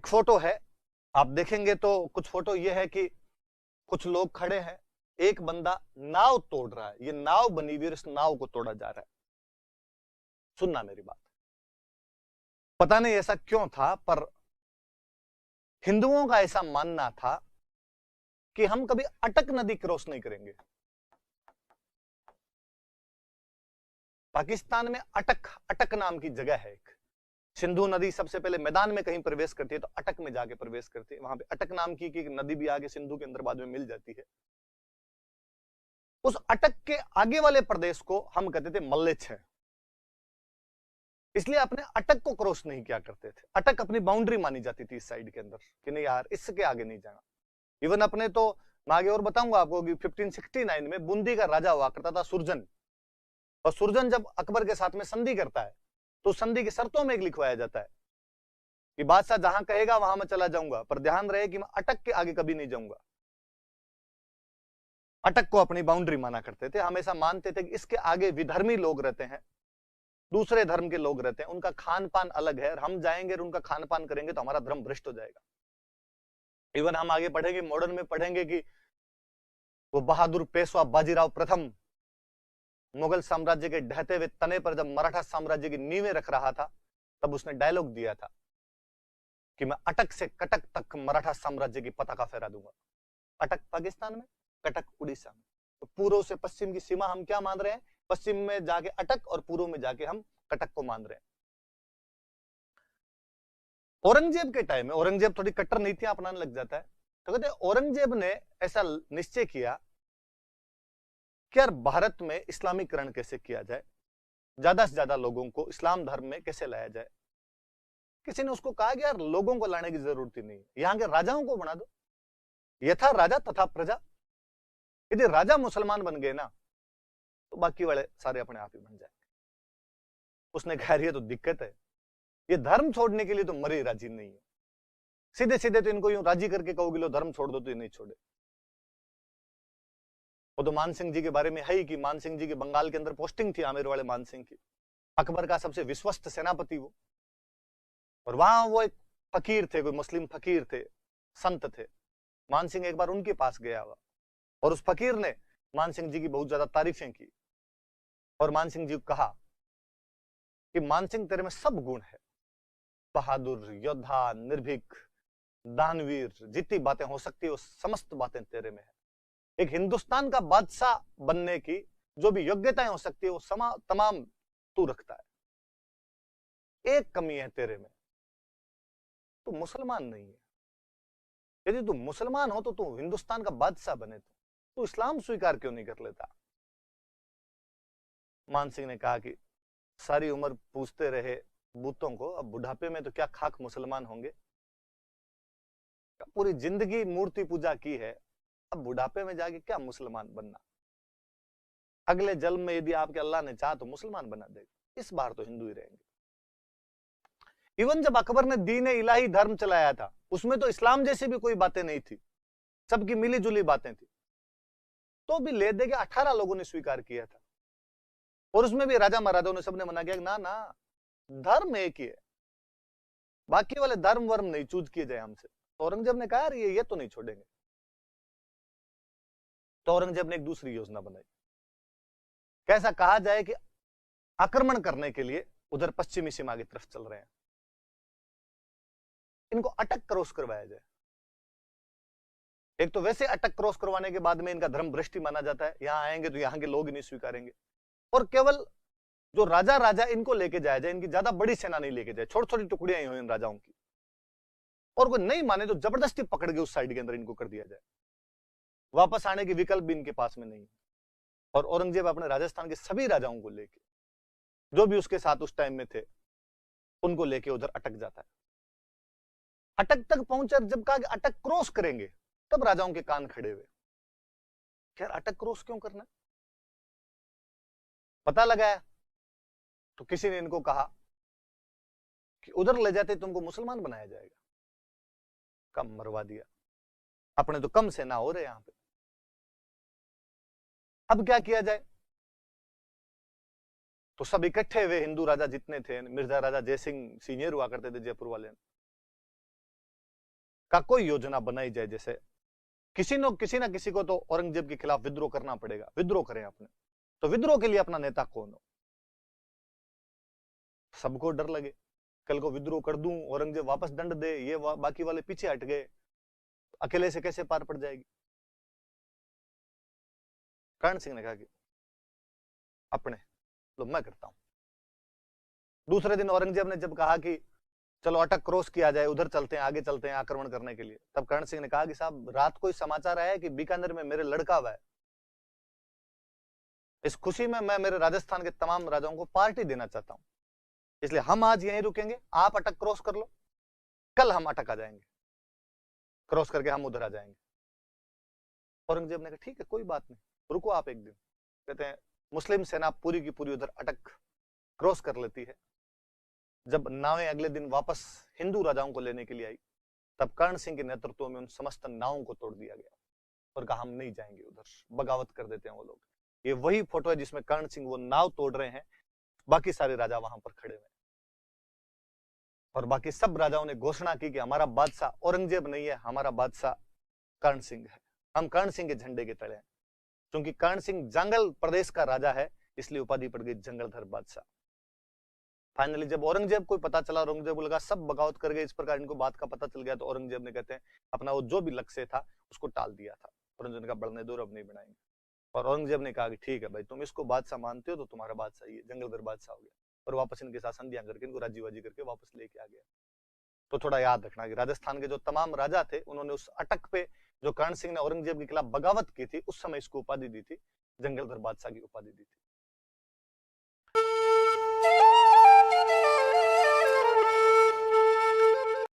एक फोटो है, आप देखेंगे तो कुछ फोटो ये है कि कुछ लोग खड़े हैं, एक बंदा नाव तोड़ रहा है, ये नाव बनी हुई है, इस नाव को तोड़ा जा रहा है। सुनना मेरी बात, पता नहीं ऐसा क्यों था, पर हिंदुओं का ऐसा मानना था कि हम कभी अटक नदी क्रॉस नहीं करेंगे। पाकिस्तान में अटक अटक नाम की जगह है एक, सिंधु नदी सबसे पहले मैदान में कहीं प्रवेश करती है तो अटक में जाके प्रवेश करती है, वहां पे अटक नाम की एक नदी भी आगे सिंधु के अंदर बाद में मिल जाती है। उस अटक के आगे वाले प्रदेश को हम कहते थे मल्लेच्छ, इसलिए अपने अटक को क्रॉस नहीं किया करते थे। अटक अपनी बाउंड्री मानी जाती थी इस साइड के अंदर कि नहीं यार इसके आगे नहीं जाना। इवन अपने तो मैं आगे और बताऊंगा आपको कि 1569 में बूंदी का राजा हुआ करता था सुरजन, और सुरजन जब अकबर के साथ में संधि करता है तो संधि की शर्तों में एक लिखवाया जाता है कि बादशाह जहां कहेगा वहां मैं चला जाऊंगा, पर ध्यान रहे कि मैं अटक के आगे कभी नहीं जाऊंगा। अटक को अपनी बाउंड्री माना करते थे, हमेशा मानते थे कि इसके आगे विधर्मी लोग रहते हैं, दूसरे धर्म के लोग रहते हैं, उनका खान पान अलग है, और हम जाएंगे और उनका खान पान करेंगे तो हमारा धर्म भ्रष्ट हो जाएगा। इवन हम आगे पढ़ेंगे, मॉडर्न में पढ़ेंगे कि वो बहादुर पेशवा बाजीराव प्रथम मुगल साम्राज्य के ढहते हुए तने पर जब मराठा साम्राज्य की नींवें रख रहा था, तब उसने डायलॉग दिया था कि मैं अटक से कटक तक मराठा साम्राज्य की पताका फहरा दूंगा। अटक पाकिस्तान में, कटक उड़ीसा में, तो पूर्व से पश्चिम की सीमा हम क्या मान रहे हैं, पश्चिम में जाके अटक और पूर्व में जाके हम कटक को मान रहे हैं। औरंगजेब के टाइम में, औरंगजेब थोड़ी कट्टर नीतियां अपनाने लग जाता है, तो कहते हैं औरंगजेब ने ऐसा निश्चय किया कि यार भारत में इस्लामीकरण कैसे किया जाए, ज्यादा से ज्यादा लोगों को इस्लाम धर्म में कैसे लाया जाए। किसी ने उसको कहा कि यार लोगों को लाने की जरूरत ही नहीं है, यहाँ के राजाओं को बना दो, यथा राजा तथा प्रजा। यदि राजा मुसलमान बन गए ना तो बाकी वाले सारे अपने आप ही बन जाएंगे। उसने कहा ये तो दिक्कत है, ये धर्म छोड़ने के लिए तो मरे राजी नहीं है, सीधे सीधे तो इनको यूं राजी करके कहोगे लो धर्म छोड़ दो तो ये नहीं छोड़े। वो तो मान सिंह जी के बारे में है ही कि मान सिंह जी की बंगाल के अंदर पोस्टिंग थी, आमेर वाले मान सिंह की, अकबर का सबसे विश्वस्त सेनापति वो, और वहां वो एक फकीर थे, कोई मुस्लिम फकीर थे, संत थे। मान सिंह एक बार उनके पास गया हुआ, और उस फकीर ने मान सिंह जी की बहुत ज्यादा तारीफें की, और मान सिंह जी को कहा कि मान सिंह तेरे में सब गुण है, बहादुर, योद्धा, निर्भीक, दानवीर, जितनी बातें हो सकती है वो समस्त बातें तेरे में है। एक हिंदुस्तान का बादशाह बनने की जो भी योग्यताएं हो सकती है वो तमाम तू रखता है, एक कमी है तेरे में, तू मुसलमान नहीं है। यदि तू मुसलमान हो तो तू हिंदुस्तान का बादशाह बने, तो इस्लाम स्वीकार क्यों नहीं कर लेता। मान सिंह ने कहा कि सारी उम्र पूछते रहे बूतों को, अब बुढ़ापे में तो क्या खाक मुसलमान होंगे, पूरी जिंदगी मूर्ति पूजा की है, अब बुढ़ापे में जाके क्या मुसलमान बनना। अगले जन्म में यदि आपके अल्लाह ने चाहा तो मुसलमान बना देगा, इस बार तो हिंदू ही रहेंगे। इवन जब अकबर ने दीन इलाही धर्म चलाया था उसमें तो इस्लाम जैसी भी कोई बातें नहीं थी, सबकी मिली जुली बातें थी, तो भी ले दे के 18 लोगों ने स्वीकार किया था, और उसमें भी राजा महाराजाओं ने सबने मना किया ना ना धर्म एक ही है, बाकी वाले धर्म वर्म नहीं चूज किए जाए हमसे। तो औरंगजेब ने कहा ये तो नहीं छोड़ेंगे। तो औरंगजेब ने एक दूसरी योजना बनाई, कैसा कहा जाए कि आक्रमण करने के लिए उधर पश्चिमी सीमा की तरफ चल रहे हैं, इनको अटक क्रॉस करवाया जाए। एक तो वैसे अटक क्रॉस करवाने के बाद में इनका धर्म भ्रष्टि माना जाता है, यहां आएंगे तो यहां के लोग ही नहीं स्वीकारेंगे, और केवल जो राजा इनको लेके जाया जाए, इनकी ज्यादा बड़ी सेना नहीं लेके जाए, छोटी छोटी टुकड़ियां ही हो इन राजाओं की, और कोई नहीं माने तो जबरदस्ती पकड़ के उस साइड के अंदर इनको कर दिया जाए, वापस आने के विकल्प भी इनके पास में नहीं है। और औरंगजेब अपने राजस्थान के सभी राजाओं को लेके, जो भी उसके साथ उस टाइम में थे, उनको लेके उधर अटक जाता है। अटक तक पहुंचा, जब कहा कि अटक क्रॉस करेंगे, तब राजाओं के कान खड़े हुए, यार अटक क्रॉस क्यों करना। पता लगाया तो किसी ने इनको कहा कि उधर ले जाते तुमको मुसलमान बनाया जाएगा, कम मरवा दिया, अपने तो कम सेना हो रहे यहां पे, अब क्या किया जाए। तो सब इकट्ठे हुए हिंदू राजा जितने थे, मिर्जा राजा जयसिंह सीनियर हुआ करते थे जयपुर वाले, का कोई योजना बनाई जाए, जैसे किसी ना किसी को तो औरंगजेब के खिलाफ विद्रोह करना पड़ेगा, विद्रोह करें अपने, तो विद्रोह के लिए अपना नेता कौन हो? सबको डर लगे कल को विद्रोह कर दूं, औरंगजेब वापस दंड दे, ये बाकी वाले पीछे हट गए, अकेले से कैसे पार पड़ जाएगी। कर्ण सिंह ने कहा कि अपने तो मैं करता हूं। दूसरे दिन औरंगजेब ने जब कहा कि चलो अटक क्रॉस किया जाए, उधर चलते हैं, आगे चलते हैं आक्रमण करने के लिए, तब कर्ण सिंह ने कहा कि साहब रात को समाचार आया कि बीकानेर में मेरे लड़का हुआ है, इस खुशी में मैं मेरे राजस्थान के तमाम राजाओं को पार्टी देना चाहता हूं, इसलिए हम आज यहीं रुकेंगे, आप अटक क्रॉस कर लो, कल हम अटक आ जाएंगे, क्रॉस करके हम उधर आ जाएंगे। औरंगजेब ने कहा ठीक है कोई बात नहीं, रुको आप एक दिन। कहते हैं मुस्लिम सेना पूरी की पूरी उधर अटक क्रॉस कर लेती है। जब नावें अगले दिन वापस हिंदू राजाओं को लेने के लिए आई, तब कर्ण सिंह के नेतृत्व में उन समस्त नावों को तोड़ दिया गया और कहा हम नहीं जाएंगे उधर, बगावत कर देते हैं वो लोग। ये वही फोटो है जिसमें कर्ण सिंह वो नाव तोड़ रहे हैं, बाकी सारे राजा वहां पर खड़े हुए, और बाकी सब राजाओं ने घोषणा की कि हमारा बादशाह औरंगजेब नहीं है, हमारा बादशाह कर्ण सिंह है, हम कर्ण सिंह के झंडे के तले हैं। क्योंकि कर्ण सिंह जंगल प्रदेश का राजा है, इसलिए उपाधि पड़ गई जंगलधर बादशाह। फाइनली जब औरंगजेब को पता चला, औरंगजेब को लगा सब बगावत कर गए, इस प्रकार इनको बात का पता चल गया, तो औरंगजेब ने कहते हैं अपना वो जो भी लक्ष्य था उसको टाल दिया था। औरंगजेब ने कहा बढ़ने दो, अब नहीं बनाएंगे। और औरंगजेब ने कहा कि ठीक है भाई, तुम इसको बादशाह मानते हो तो तुम्हारा बादशाह ही है, जंगलधर बादशाह हो गया, और वापस इनके साथ संधियां करके इनको राजीबाजी करके वापस लेके आ गया। तो थोड़ा याद रखना कि राजस्थान के जो तमाम राजा थे, उन्होंने उस अटक पे जो कर्ण सिंह ने औरंगजेब के खिलाफ बगावत की थी, उस समय इसको उपाधि दी थी, जंगलधर बादशाह की उपाधि दी थी।